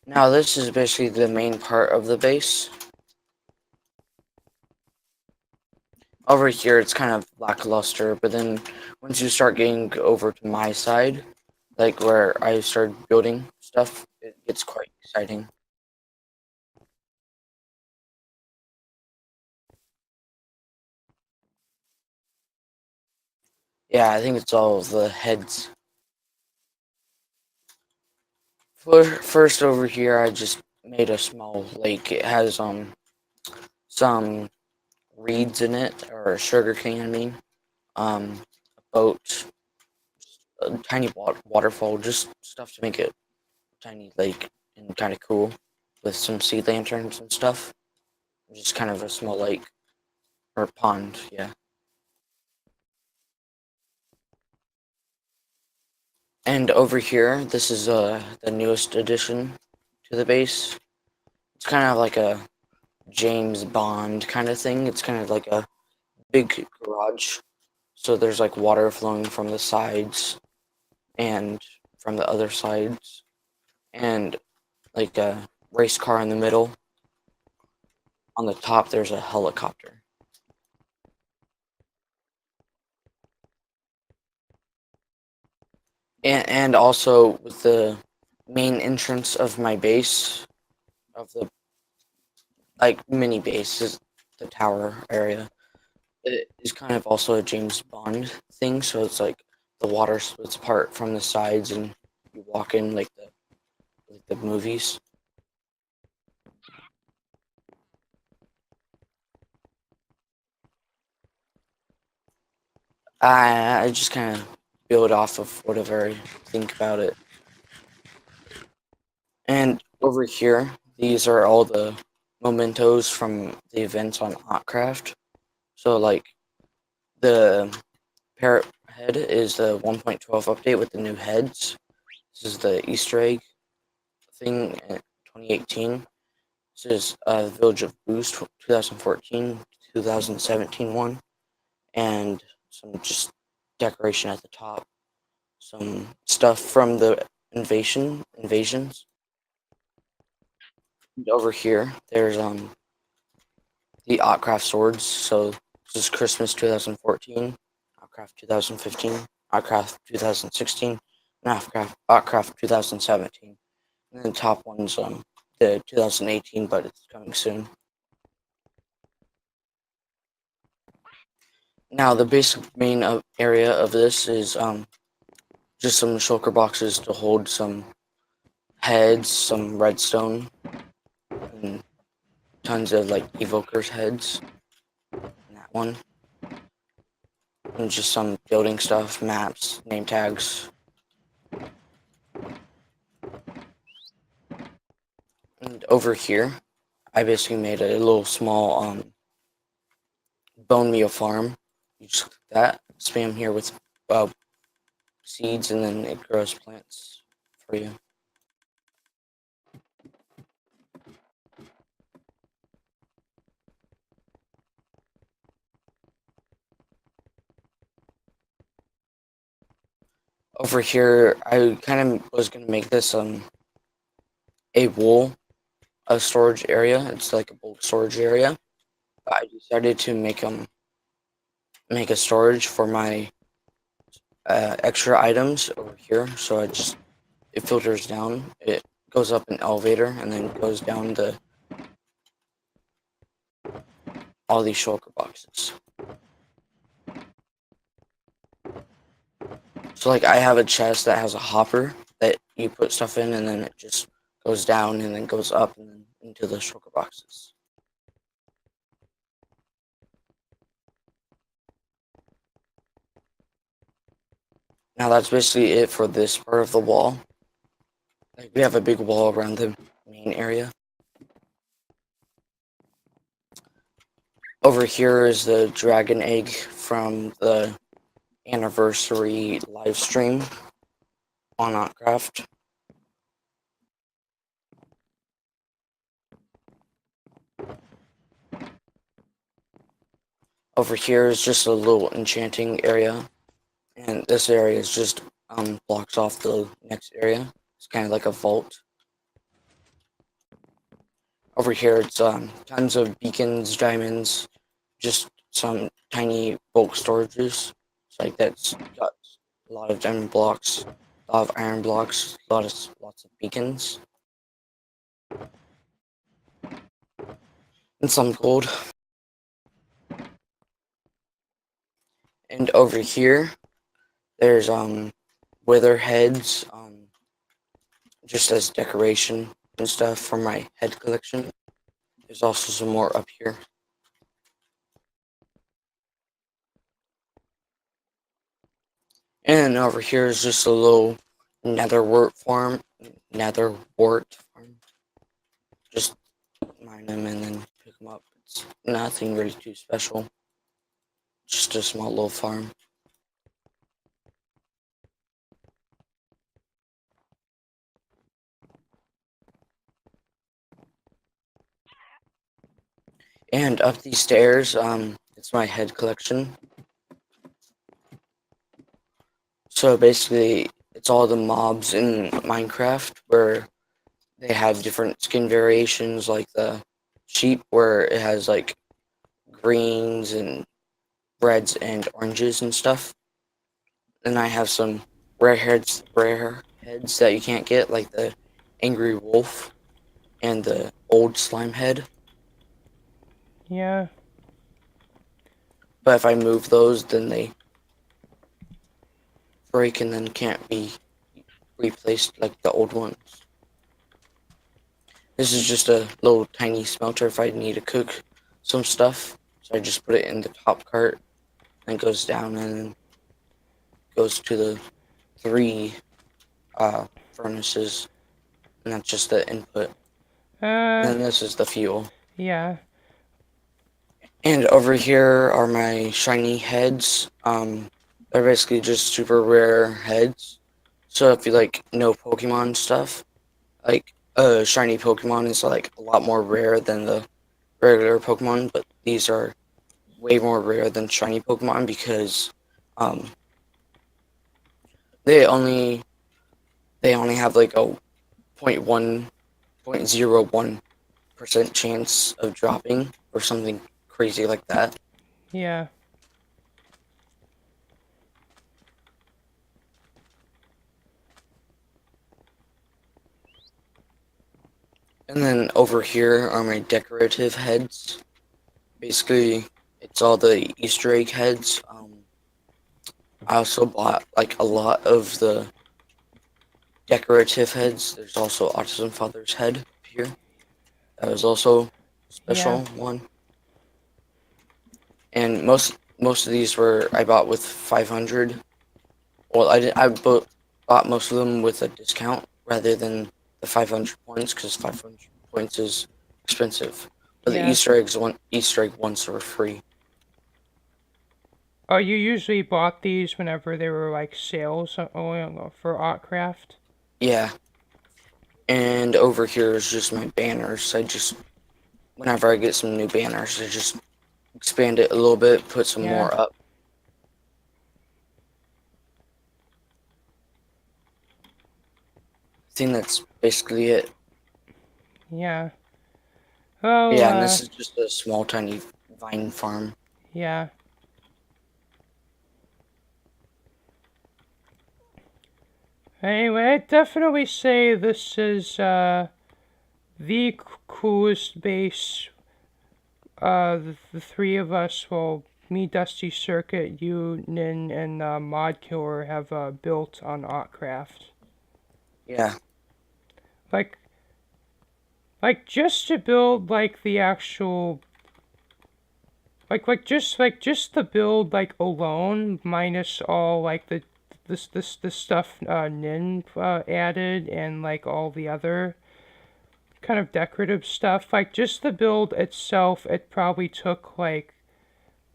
Now this is basically the main part of the base. Over here it's kind of lackluster, but then once you start getting over to my side, like where I started building stuff, it gets quite exciting. Yeah, I think it's all of the heads. First over here I just made a small lake. It has some reeds in it, or sugar cane I mean. A boat, a tiny waterfall, just stuff to make it tiny lake and kind of cool, with some sea lanterns and stuff. Just kind of a small lake or pond, yeah. And over here, this is the newest addition to the base. It's kind of like a James Bond kind of thing. It's kind of like a big garage. So there's like water flowing from the sides and from the other sides, and like a race car in the middle. On the top, there's a helicopter. And also with the main entrance of my base, of the like mini base, is the tower area. It is kind of also a James Bond thing, so it's like the water splits apart from the sides, and you walk in like the movies. I just kind of build off of whatever I think about it. And over here, these are all the mementos from the events on Hotcraft. So like the parrot head is the 1.12 update with the new heads. This is the Easter egg thing in 2018. This is Village of Boost 2014, 2017 one, and some just decoration at the top. Some stuff from the invasions. And over here, there's the Otcraft swords. So this is Christmas 2014, Otcraft 2015, Otcraft 2016, and Otcraft 2017. And the top one's the 2018, but it's coming soon. Now the basic main area of this is just some shulker boxes to hold some heads, some redstone, and tons of like evokers heads. And that one, and just some building stuff, maps, name tags. And over here, I basically made a little small bone meal farm. You just click that, spam here with uh, seeds, and then it grows plants for you. Over here, I kind of was gonna make this a wool a storage area. It's like a bulk storage area. But I decided to make a storage for my extra items over here. So it filters down. It goes up an elevator and then goes down all these shulker boxes. So like I have a chest that has a hopper that you put stuff in, and then it just goes down and then goes up and then into the shulker boxes. Now that's basically it for this part of the wall. Like we have a big wall around the main area. Over here is the dragon egg from the anniversary live stream on Otcraft. Over here is just a little enchanting area, and this area is just blocks off the next area. It's kind of like a vault. over here, it's tons of beacons, diamonds, just some tiny bulk storages. It's like that's got a lot of diamond blocks, a lot of iron blocks, lots of beacons, and some gold. And over here, there's wither heads, just as decoration and stuff for my head collection. There's also some more up here. And over here is just a little netherwort farm. Just mine them and then pick them up. It's nothing really too special. Just a small little farm. And up these stairs, it's my head collection. So basically, it's all the mobs in Minecraft where they have different skin variations, like the sheep where it has like greens and reds and oranges and stuff. Then I have some rare heads that you can't get, like the angry wolf and the old slime head. Yeah. But if I move those, then they break and then can't be replaced like the old ones. This is just a little tiny smelter if I need to cook some stuff. So I just put it in the top cart and it goes down and goes to the 3 furnaces. And that's just the input. And then this is the fuel. Yeah. And over here are my shiny heads. They're basically just super rare heads. So if you like know Pokemon stuff, like shiny Pokemon is like a lot more rare than the regular Pokemon, but these are way more rare than shiny Pokemon because they only have like a 0.01% chance of dropping or something crazy like that. Yeah. And then over here are my decorative heads. Basically, it's all the Easter egg heads. I also bought like a lot of the decorative heads. There's also Autism Father's head here. That was also a special one. And most of these were I bought with 500. Well, I bought most of them with a discount rather than the 500 points because 500 points is expensive. But the Easter egg ones were free. Oh, you usually bought these whenever they were like sales for Otcraft? Yeah. And over here is just my banners. Whenever I get some new banners, I just expand it a little bit, put some more up. I think that's basically it. Yeah. Oh. Yeah, and this is just a small, tiny vine farm. Yeah. Anyway, I'd definitely say this is the coolest base the three of us, well, me, Dusty, Circuit, you, Nin, and Mod Killer have built on Otcraft. Yeah. Like just to build like the actual just the build like alone minus all like the stuff Nin added and like all the other kind of decorative stuff, like just the build itself, it probably took like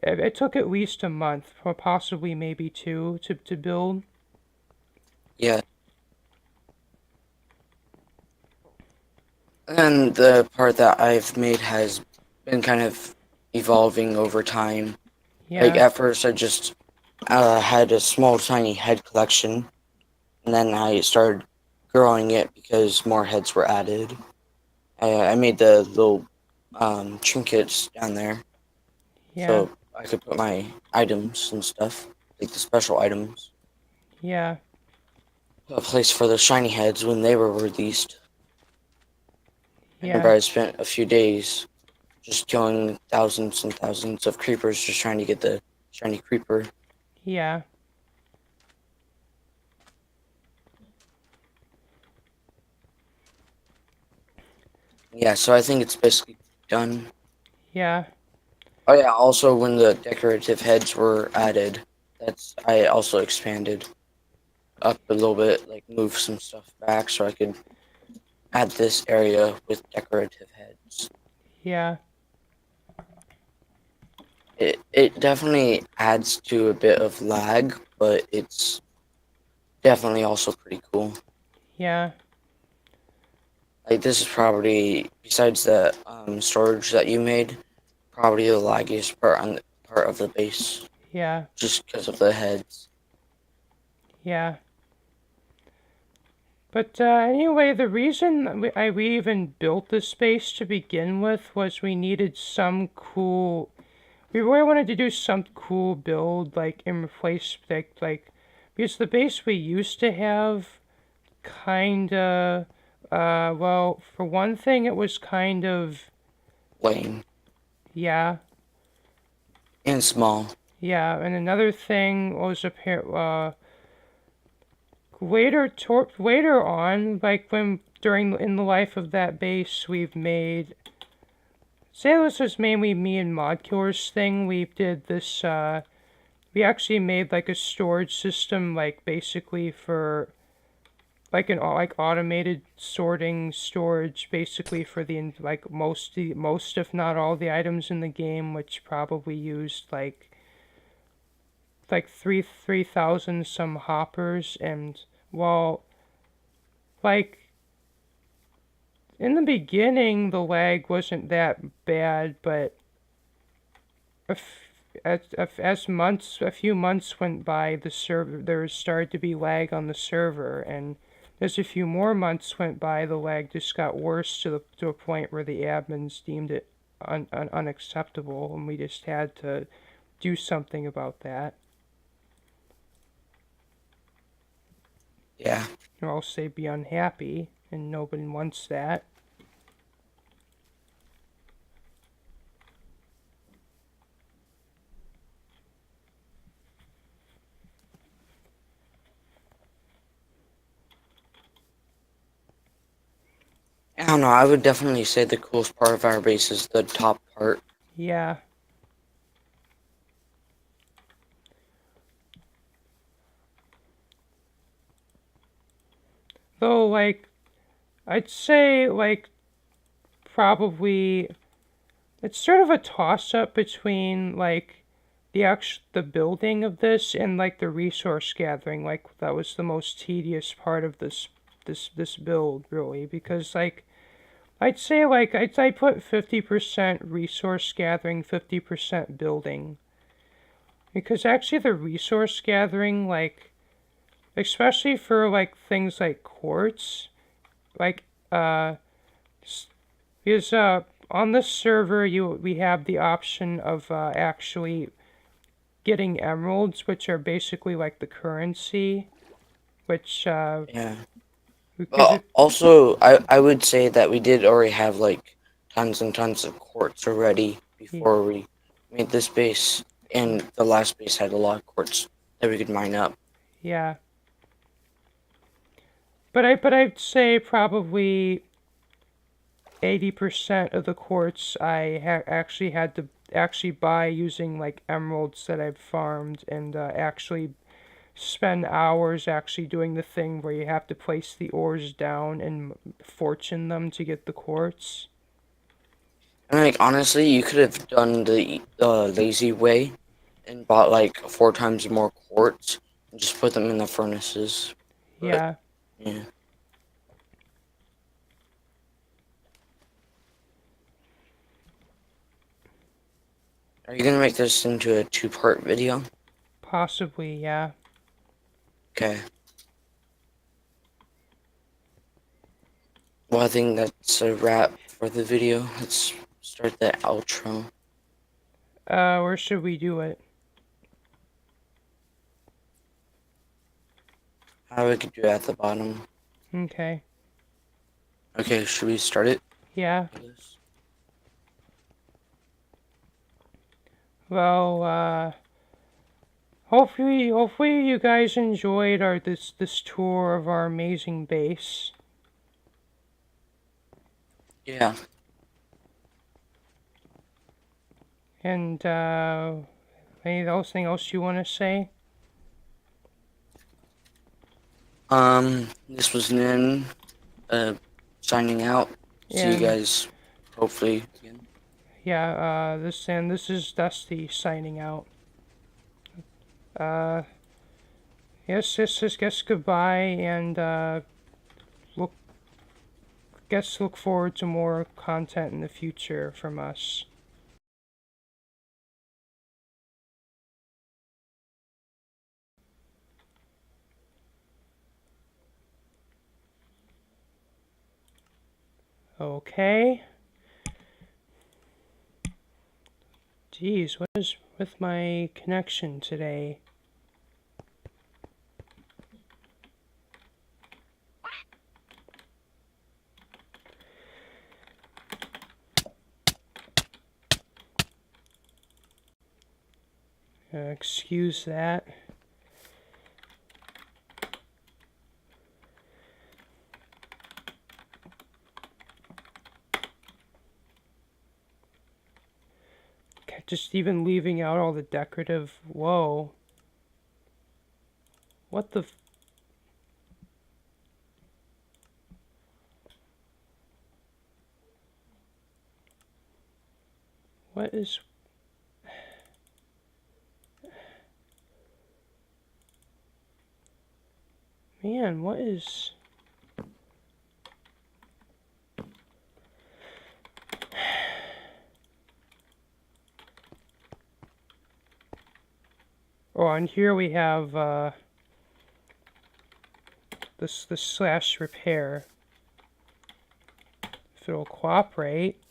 it took at least a month or possibly maybe 2 to build. Yeah. And the part that I've made has been kind of evolving over time. Yeah. Like at first I just had a small tiny head collection and then I started growing it because more heads were added. I made the little trinkets down there Yeah. so I could put my items and stuff, like the special items. Yeah. A place for the shiny heads when they were released. I remember Yeah. I spent a few days just killing thousands and thousands of creepers just trying to get the shiny creeper. Yeah. Yeah, so I think it's basically done. Yeah. Oh yeah, also when the decorative heads were added, I also expanded up a little bit, like move some stuff back so I could add this area with decorative heads. Yeah. It definitely adds to a bit of lag, but it's definitely also pretty cool. Yeah. Like this is probably, besides the storage that you made, probably the laggiest part on the part of the base, Yeah. just because of the heads. Yeah. But anyway, the reason we even built this space to begin with was we needed some cool. We really wanted to do some cool build, like in replace like because the base we used to have, kinda. Well, for one thing, it was kind of. Lame Yeah. and small. Yeah, and another thing was later on, like when during in the life of that base, we've made. Say this was mainly me and Modkuller's thing. We did this. We actually made like a storage system, like basically for like an like automated sorting storage, basically for the like most if not all the items in the game, which probably used like 3,000 some hoppers. And well, like in the beginning the lag wasn't that bad, but a few months went by, the server there started to be lag on the server, and as a few more months went by, the lag just got worse to a point where the admins deemed it unacceptable, and we just had to do something about that. Yeah. Or else they'd be unhappy, and nobody wants that. I don't know. I would definitely say the coolest part of our base is the top part. Yeah. Though, like, I'd say, like, probably it's sort of a toss up between like the building of this and like the resource gathering. Like that was the most tedious part of this build, really, because like I'd say like I put 50% resource gathering, 50% building, because actually the resource gathering, like especially for like things like quartz, like uh because on this server we have the option of actually getting emeralds, which are basically like the currency, which Yeah. because it Also, I would say that we did already have like tons and tons of quartz already before we made this base, and the last base had a lot of quartz that we could mine up. yeah, but I'd say probably 80% of the quartz I actually had to actually buy using like emeralds that I've farmed, and actually spend hours actually doing the thing where you have to place the ores down and fortune them to get the quartz. And like honestly, you could have done the lazy way and bought like 4 times more quartz and just put them in the furnaces. But Yeah, yeah. Are you gonna make this into a 2-part video? possibly, yeah. Okay. Well, I think that's a wrap for the video. Let's start the outro. Where should we do it? We could do it at the bottom. Okay. Okay, should we start it? Yeah. Well, hopefully you guys enjoyed this tour of our amazing base. Yeah. And anything else you want to say? This was Nin, signing out. See you guys, hopefully, again. Yeah, this is Dusty signing out. Guess goodbye, and look forward to more content in the future from us. Okay. Geez, what is with my connection today? Excuse that. Just even leaving out all the decorative. Whoa. What the? What is? Man, what is? Oh, and here we have this slash repair. If it'll cooperate.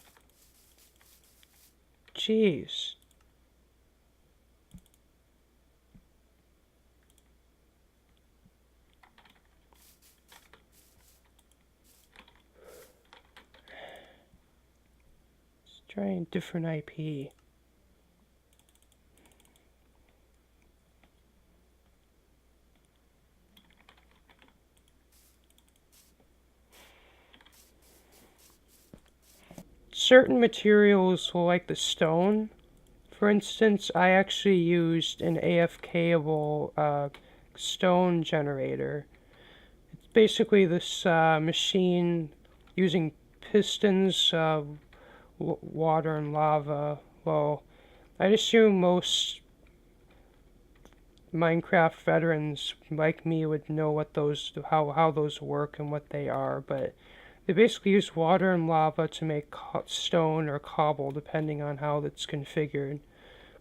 Jeez. Let's try a different IP. Certain materials, like the stone, for instance, I actually used an AFK-able stone generator. It's basically this machine using pistons, water and lava. Well, I'd assume most Minecraft veterans like me would know what how those work and what they are, but they basically use water and lava to make stone or cobble, depending on how it's configured.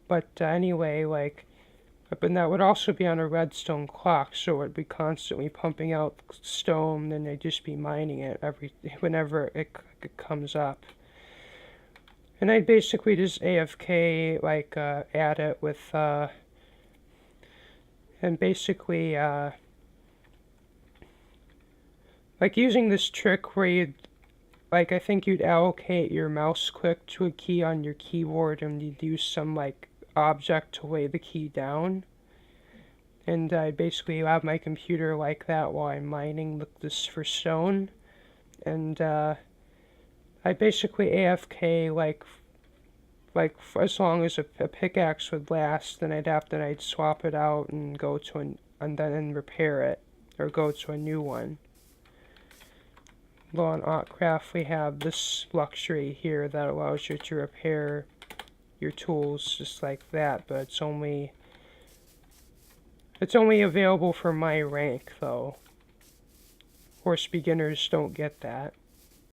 But anyway, but that would also be on a redstone clock, so it would be constantly pumping out stone, and they'd just be mining it whenever it comes up. And I'd basically just AFK, add it with, and basically, using this trick where you'd, I think you'd allocate your mouse click to a key on your keyboard and you'd use some, object to lay the key down. And I'd basically have my computer like that while I'm mining this for stone. And, I basically AFK, as long as a pickaxe would last, then I'd swap it out and go to and then repair it, or go to a new one. Well, on Otcraft we have this luxury here that allows you to repair your tools just like that, but it's only available for my rank, though. Of course, beginners don't get that.